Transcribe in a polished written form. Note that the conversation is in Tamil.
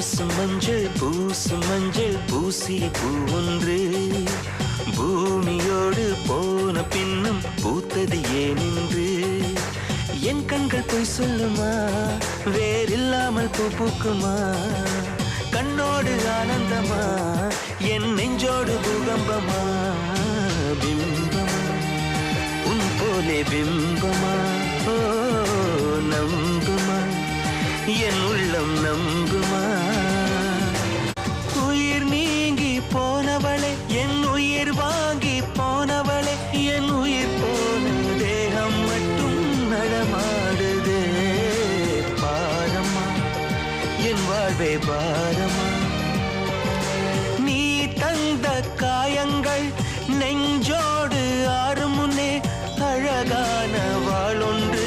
பூசும் மஞ்சள் பூசிய பூ ஒன்று பூமியோடு போன பின்னும் பூத்தது ஏனென்று என் கண்கள் போய் சொல்லுமா வேறில்லாமல் பூ பூக்குமா கண்ணோடு ஆனந்தமா என் நெஞ்சோடு பூகம்பமா பிம்பமா உன் போலே பிம்பமா ஓ நம்புமா என் உள்ளம் நம்புமா உயிர் நீங்கி போனவளே என் உயிர் வாங்கி போனவளே என் உயிர் போன தேகம் மட்டும் நடமாடுதே பாரமா என் வாழ்வே பாரமா நீ தந்த காயங்கள் நெஞ்சோடு ஆறும் முன்னே அழகான வாழொன்று